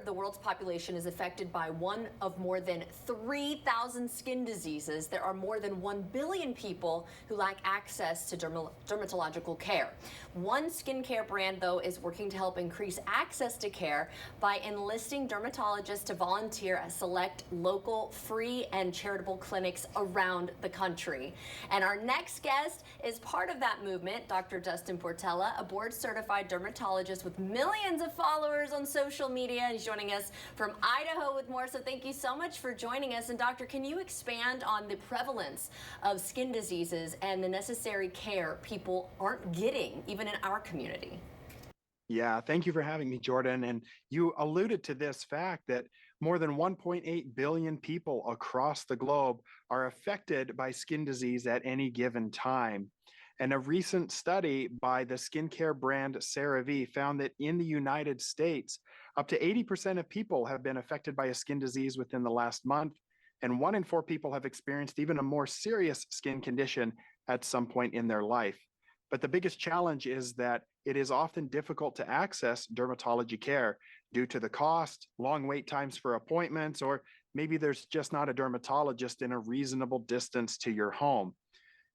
the world's population is affected by one of more than 3,000 skin diseases, there are more than 1 billion people who lack access to dermatological care. One skincare brand, though, is working to help increase access to care by enlisting dermatologists to volunteer at select local free and charitable clinics around the country. And our next guest is part of that movement, Dr. Dustin Portella, a board-certified dermatologist with millions of followers on social media. He's joining us from Idaho with more. So thank you so much for joining us. And Doctor, can you expand on the prevalence of skin diseases and the necessary care people aren't getting, even in our community? Yeah, thank you for having me, Jordan. And you alluded to this fact that more than 1.8 billion people across the globe are affected by skin disease at any given time. And a recent study by the skincare brand CeraVe found that in the United States, up to 80% of people have been affected by a skin disease within the last month. And 1 in 4 people have experienced even a more serious skin condition at some point in their life. But the biggest challenge is that it is often difficult to access dermatology care due to the cost, long wait times for appointments, or maybe there's just not a dermatologist in a reasonable distance to your home.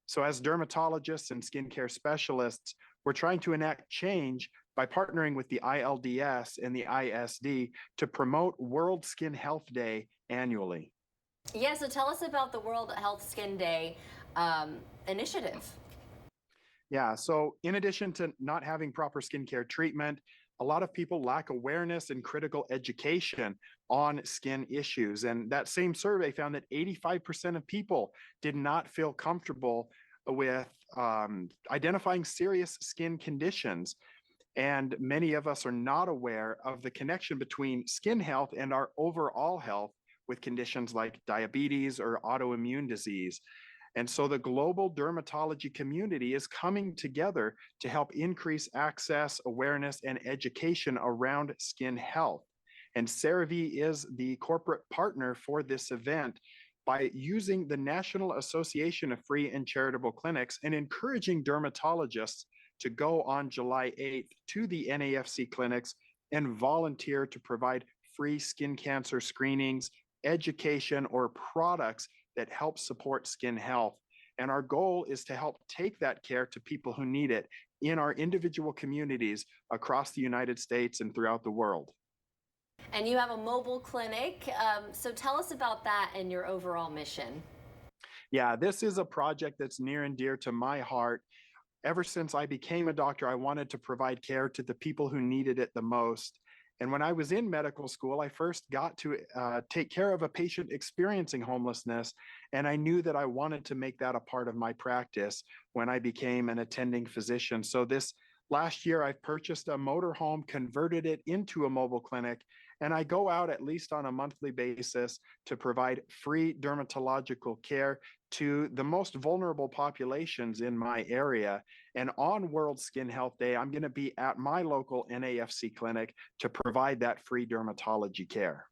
So as dermatologists and skincare specialists, we're trying to enact change by partnering with the ILDS and the ISD to promote World Skin Health Day annually. Yeah, so tell us about the World Health Skin Day initiative. Yeah, so in addition to not having proper skincare treatment, a lot of people lack awareness and critical education on skin issues. And that same survey found that 85% of people did not feel comfortable with identifying serious skin conditions. And many of us are not aware of the connection between skin health and our overall health with conditions like diabetes or autoimmune disease. And so the global dermatology community is coming together to help increase access, awareness, and education around skin health. And CeraVe is the corporate partner for this event by using the National Association of Free and Charitable Clinics and encouraging dermatologists to go on July 8th to the NAFC clinics and volunteer to provide free skin cancer screenings, education, or products that help support skin health. And our goal is to help take that care to people who need it in our individual communities across the United States and throughout the world. And you have a mobile clinic. So tell us about that and your overall mission. Yeah, this is a project that's near and dear to my heart. Ever since I became a doctor, I wanted to provide care to the people who needed it the most. And when I was in medical school, I first got to take care of a patient experiencing homelessness. And I knew that I wanted to make that a part of my practice when I became an attending physician. So this last year, I've purchased a motorhome, converted it into a mobile clinic, and I go out at least on a monthly basis to provide free dermatological care to the most vulnerable populations in my area. And on World Skin Health Day, I'm going to be at my local NAFC clinic to provide that free dermatology care.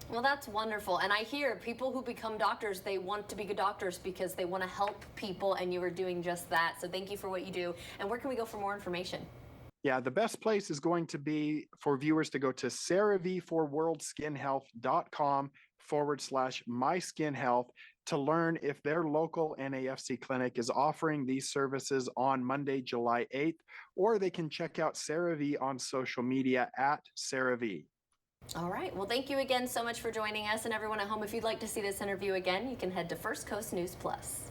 Well, that's wonderful. And I hear people who become doctors, they want to be good doctors because they want to help people, and you are doing just that. So thank you for what you do. And where can we go for more information? Yeah, the best place is going to be for viewers to go to CeraVeforWorldSkinHealth.com/MySkinHealth to learn if their local NAFC clinic is offering these services on Monday, July 8th, or they can check out CeraVe on social media at CeraVe. All right. Well, thank you again so much for joining us. And everyone at home, if you'd like to see this interview again, you can head to First Coast News Plus.